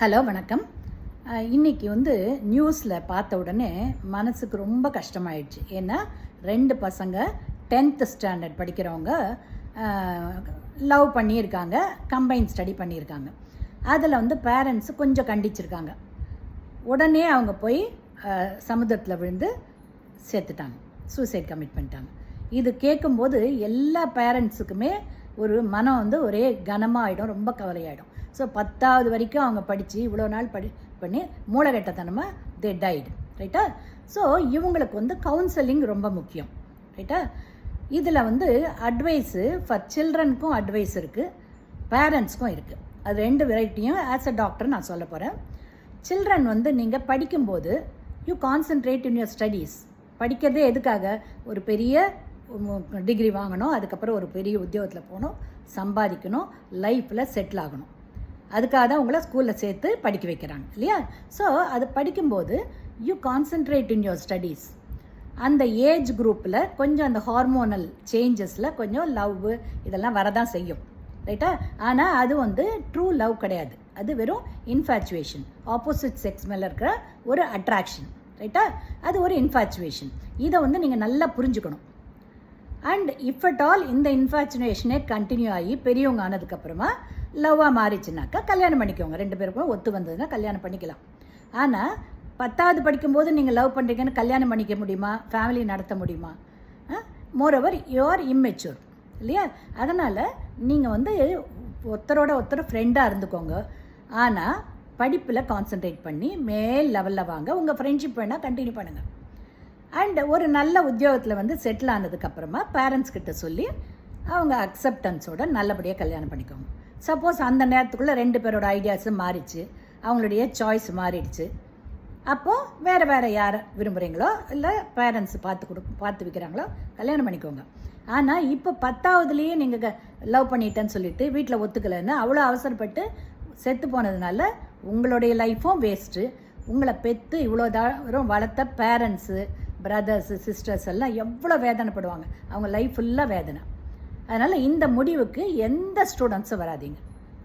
Hello வணக்கம். இன்றைக்கி நியூஸில் பார்த்த உடனே மனசுக்கு ரொம்ப கஷ்டமாயிடுச்சு. ஏன்னா 2 பசங்க 10th ஸ்டாண்டர்ட் படிக்கிறவங்க லவ் பண்ணியிருக்காங்க, கம்பைன் ஸ்டடி பண்ணியிருக்காங்க. அதில் பேரண்ட்ஸு கொஞ்சம் கண்டிச்சிருக்காங்க. உடனே அவங்க போய் சமுத்திரத்தில் விழுந்து சேர்த்துட்டாங்க, சூசைட் கமிட் பண்ணிட்டாங்க. இது கேட்கும்போது எல்லா பேரண்ட்ஸுக்குமே ஒரு மனம் ஒரே கனமாக ஆகிடும், ரொம்ப கவலையாயிடும். ஸோ 10வது வரைக்கும் அவங்க படித்து இவ்வளோ நாள் பண்ணி மூளைகட்டத்தனமாக தே டைடு, ரைட்டா? ஸோ இவங்களுக்கு கவுன்சிலிங் ரொம்ப முக்கியம், ரைட்டா? இதில் அட்வைஸு ஃபார் சில்ட்ரனுக்கும் அட்வைஸ் இருக்குது, பேரண்ட்ஸ்க்கும் இருக்குது. அது 2 வெரைட்டியும் ஆஸ் அ டாக்டர் நான் சொல்ல போகிறேன். சில்ட்ரன் நீங்கள் படிக்கும்போது you concentrate in your studies. படிக்கிறதே எதுக்காக? ஒரு பெரிய டிகிரி வாங்கணும், அதுக்கப்புறம் ஒரு பெரிய உத்தியோகத்தில் போகணும், சம்பாதிக்கணும், லைஃப்பில் செட்டில் ஆகணும். அதுக்காக தான் உங்களை ஸ்கூலில் சேர்த்து படிக்க வைக்கிறாங்க, இல்லையா? ஸோ அது படிக்கும்போது you concentrate in your studies. அந்த ஏஜ் குரூப்பில் கொஞ்சம் அந்த ஹார்மோனல் சேஞ்சஸில் கொஞ்சம் லவ் இதெல்லாம் வரதான் செய்யும், ரைட்டா? ஆனால் அது ட்ரூ லவ் கிடையாது. அது வெறும் இன்ஃபேச்சுவேஷன், ஆப்போசிட் செக்ஸ் மேலே இருக்கிற ஒரு அட்ராக்ஷன், ரைட்டா? அது ஒரு இன்ஃபேச்சுவேஷன். இதை நீங்கள் நல்லா புரிஞ்சுக்கணும். அண்ட் இஃப் அட் ஆல் இந்த இன்ஃபேச்சுவேஷனே கண்டினியூ ஆகி பெரியவங்க ஆனதுக்கப்புறமா லவ்வாக மாறிச்சுனாக்கா கல்யாணம் பண்ணிக்கோங்க. 2 பேருக்கும் ஒத்து வந்ததுன்னா கல்யாணம் பண்ணிக்கலாம். ஆனால் 10வது படிக்கும்போது நீங்கள் லவ் பண்ணுறீங்கன்னு கல்யாணம் பண்ணிக்க முடியுமா? ஃபேமிலி நடத்த முடியுமா? மோரோவர் யூ ஆர் இம்மெச்சூர், இல்லையா? அதனால் நீங்கள் ஒருத்தரோட ஒருத்தர் ஃப்ரெண்டாக இருந்துக்கோங்க. ஆனால் படிப்பில் கான்சன்ட்ரேட் பண்ணி மேல் லெவலில் வாங்க. உங்கள் ஃப்ரெண்ட்ஷிப் வேணால் கண்டினியூ பண்ணுங்கள். அண்ட் ஒரு நல்ல உத்தியோகத்தில் செட்டில் ஆனதுக்கப்புறமா பேரண்ட்ஸ் கிட்ட சொல்லி அவங்க அக்செப்டன்ஸோட நல்லபடியாக கல்யாணம் பண்ணிக்கோங்க. சப்போஸ் அந்த நேரத்துக்குள்ளே 2 பேரோட ஐடியாஸும் மாறிச்சு, அவங்களுடைய சாய்ஸ் மாறிடுச்சு, அப்போது வேறு யாரை விரும்புகிறீங்களோ இல்லை பேரண்ட்ஸ் பார்த்து வைக்கிறாங்களோ கல்யாணம் பண்ணிக்கோங்க. ஆனால் இப்போ 10வதுலேயே நீங்கள் லவ் பண்ணிட்டேன்னு சொல்லிவிட்டு வீட்டில் ஒத்துக்கலைன்னு அவ்வளோ அவசரப்பட்டு செத்து போனதுனால உங்களுடைய லைஃப்பும் வேஸ்ட்டு. உங்களை பெற்று இவ்வளோ தூரம் வளர்த்த பேரண்ட்ஸு, பிரதர்ஸு, சிஸ்டர்ஸ் எல்லாம் எவ்வளோ வேதனைப்படுவாங்க. அவங்க லைஃப் ஃபுல்லாக வேதனை. அதனால் இந்த முடிவுக்கு எந்த ஸ்டூடெண்ட்ஸும் வராதிங்க,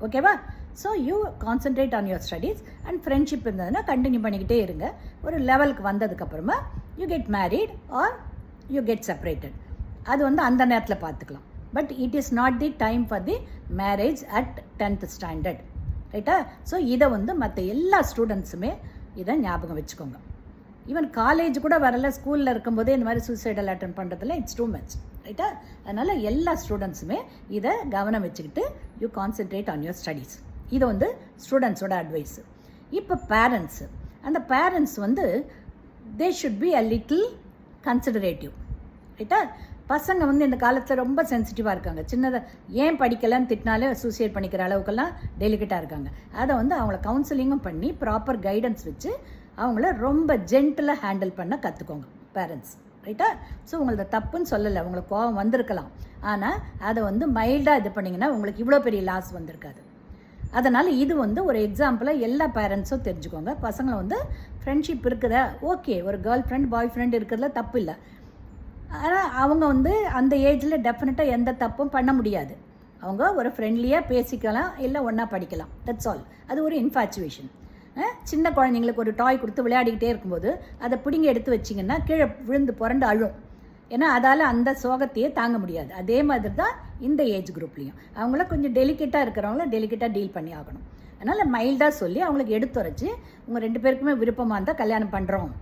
ஓகேவா? So you concentrate on your studies and friendship இருந்ததுன்னா கண்டினியூ பண்ணிக்கிட்டே இருங்க. ஒரு லெவலுக்கு வந்ததுக்கப்புறமா you get married are you get separated. அது அந்த நேரத்தில் பார்த்துக்கலாம். But it is not the time for the marriage at 10th standard, ரைட்டா? ஸோ இதை மற்ற எல்லா ஸ்டூடெண்ட்ஸுமே இதை ஞாபகம் வச்சுக்கோங்க. ஈவன் காலேஜ் கூட வரல, ஸ்கூலில் இருக்கும்போதே இந்த மாதிரி சூசைடல் அட்டன் பண்ணுறதுல இட்ஸ் டூ மச், ரைட்டா? அதனால் எல்லா ஸ்டூடெண்ட்ஸுமே இதை கவனம் வச்சுக்கிட்டு you concentrate on your studies. இது ஸ்டூடெண்ட்ஸோட அட்வைஸு. இப்போ பேரண்ட்ஸு, அந்த parents they should be a little considerative, ரைட்டா? பசங்க இந்த காலத்தில் ரொம்ப சென்சிட்டிவாக இருக்காங்க. சின்னதாக ஏன் படிக்கலைன்னு திட்டினாலே சூசைட் பண்ணிக்கிற அளவுக்கெல்லாம் டெலிகேட்டாக இருக்காங்க. அதை அவங்கள கவுன்சிலிங்கும் பண்ணி ப்ராப்பர் கைடன்ஸ் வச்சு அவங்கள ரொம்ப ஜென்டிலாக ஹேண்டில் பண்ண கற்றுக்கோங்க பேரண்ட்ஸ், ரைட்டா? ஸோ உங்களது தப்புன்னு சொல்லலை, உங்களுக்கு கோபம் வந்திருக்கலாம். ஆனால் அதை மைல்டாக இது பண்ணிங்கன்னா உங்களுக்கு இவ்வளோ பெரிய லாஸ் வந்திருக்காது. அதனால் இது ஒரு எக்ஸாம்பிளாக எல்லா பேரண்ட்ஸும் தெரிஞ்சுக்கோங்க. பசங்களை ஃப்ரெண்ட்ஷிப் இருக்குதா, ஓகே, ஒரு கேர்ள் ஃப்ரெண்ட் பாய் ஃப்ரெண்ட் இருக்கிறதுல தப்பு இல்லை. ஆனால் அவங்க அந்த ஏஜில் டெஃபினட்டாக எந்த தப்பும் பண்ண முடியாது. அவங்க ஒரு ஃப்ரெண்ட்லியாக பேசிக்கலாம், இல்லை ஒன்றா படிக்கலாம், தட்ஸ் ஆல். அது ஒரு இன்ஃபேச்சுவேஷன். சின்ன குழந்தைங்களுக்கு ஒரு டாய் கொடுத்து விளையாடிக்கிட்டே இருக்கும்போது அதை பிடிங்கி எடுத்து வச்சிங்கன்னா கீழே விழுந்து புரண்டு அழும். ஏன்னா அதால் அந்த சோகத்தையே தாங்க முடியாது. அதே மாதிரி தான் இந்த ஏஜ் குரூப்லேயும் அவங்கள கொஞ்சம் டெலிகேட்டாக இருக்கிறவங்கள டெலிகேட்டாக டீல் பண்ணி ஆகணும். அதனால் மைல்டாக சொல்லி அவங்களுக்கு எடுத்துரைச்சி உங்கள் 2 பேருக்குமே விருப்பமாக இருந்தால் கல்யாணம் பண்ணுறோம்,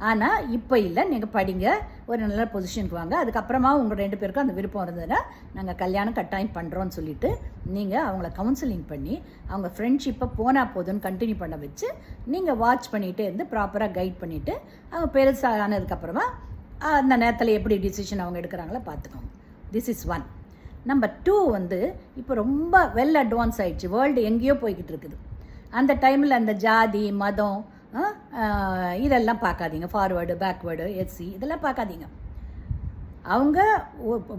ஆனால் இப்போ இல்லை, நீங்கள் படிங்க, ஒரு நல்ல பொசிஷனுக்கு வாங்க, அதுக்கப்புறமா உங்கள் 2 பேருக்கும் அந்த விருப்பம் இருந்ததுன்னா நாங்கள் கல்யாணம் கட்டாயம் பண்ணுறோன்னு சொல்லிவிட்டு நீங்கள் அவங்கள கவுன்சிலிங் பண்ணி அவங்க ஃப்ரெண்ட்ஷிப்பை போனால் போதுன்னு கண்டினியூ பண்ண வச்சு நீங்கள் வாட்ச் பண்ணிகிட்டே இருந்து ப்ராப்பராக கைட் பண்ணிவிட்டு அவங்க பெருசாக ஆனதுக்கப்புறமா அந்த நேரத்தில் எப்படி டிசிஷன் அவங்க எடுக்கிறாங்களோ பார்த்துக்கோங்க. This is 1. நம்பர் 2 இப்போ ரொம்ப வெல் அட்வான்ஸ் ஆகிடுச்சு, வேர்ல்டு எங்கேயோ போய்கிட்டு இருக்குது. அந்த டைமில் அந்த ஜாதி மதம் இதெல்லாம் பார்க்காதீங்க. ஃபார்வேர்டு, பேக்வேர்டு, எஸ்சி இதெல்லாம் பார்க்காதீங்க. அவங்க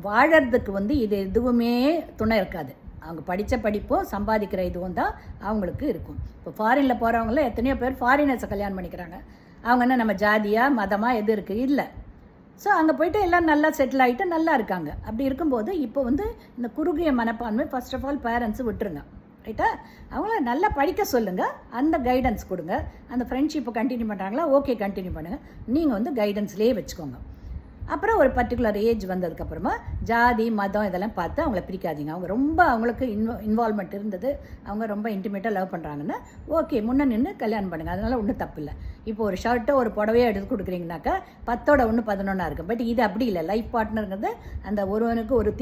வாழறதுக்கு இது எதுவுமே துணை இருக்காது. அவங்க படித்த படிப்பும் சம்பாதிக்கிற இதுவும் தான் அவங்களுக்கு இருக்கும். இப்போ ஃபாரினில் போகிறவங்கள எத்தனையோ பேர் ஃபாரினர்ஸை கல்யாணம் பண்ணிக்கிறாங்க. அவங்க என்ன நம்ம ஜாதியாக மதமாக எது இருக்குது? இல்லை. ஸோ அங்கே போய்ட்டு எல்லாம் நல்லா செட்டில் ஆகிட்டு நல்லா இருக்காங்க. அப்படி இருக்கும்போது இப்போ இந்த குறுகிய மனப்பான்மை ஃபர்ஸ்ட் ஆஃப் ஆல் பேரண்ட்ஸு விட்டுருங்க, ரைட்டா? அவங்கள நல்லா படிக்க சொல்லுங்கள், அந்த கைடன்ஸ் கொடுங்க. அந்த ஃப்ரெண்ட்ஷிப்பை கண்டினியூ பண்ணுறாங்களா, ஓகே கண்டினியூ பண்ணுங்கள். நீங்கள் வந்து கைடன்ஸ்லேயே வச்சுக்கோங்க. அப்புறம் ஒரு பர்டிகுலர் ஏஜ் வந்ததுக்கப்புறமா ஜாதி மதம் இதெல்லாம் பார்த்து அவங்கள பிரிக்காதீங்க. அவங்க ரொம்ப அவங்களுக்கு இன்வால்மெண்ட் இருந்தது, அவங்க ரொம்ப இன்டிமேட்டாக லவ் பண்ணுறாங்கன்னா ஓகே முன்னே நின்று கல்யாணம் பண்ணுங்கள், அதனால் ஒன்றும் தப்பு இல்லை. இப்போ ஒரு ஷர்ட்டோ ஒரு புடவையோ எடுத்து கொடுக்குறீங்கனாக்கா 10ஓட 1 11 இருக்கும். பட் இது அப்படி இல்லை. லைஃப் பார்ட்னருங்கிறது அந்த ஒருவனுக்கு ஒரு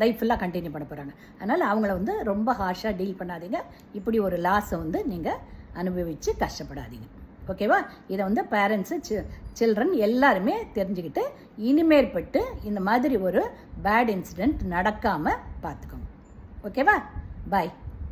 லைஃப் ஃபுல்லாக கண்டினியூ பண்ண போகிறாங்க. அதனால் அவங்கள வந்து ரொம்ப ஹார்ஷாக டீல் பண்ணாதீங்க. இப்படி ஒரு லாஸை வந்து நீங்கள் அனுபவித்து கஷ்டப்படாதீங்க. ஓகேவா? இதை வந்து பேரண்ட்ஸு சில்ட்ரன் எல்லாருமே தெரிஞ்சுக்கிட்டு இனிமேற்பட்டு இந்த மாதிரி ஒரு பேட் இன்சிடெண்ட் நடக்காமல் பார்த்துக்கோங்க. ஓகேவா? பாய்.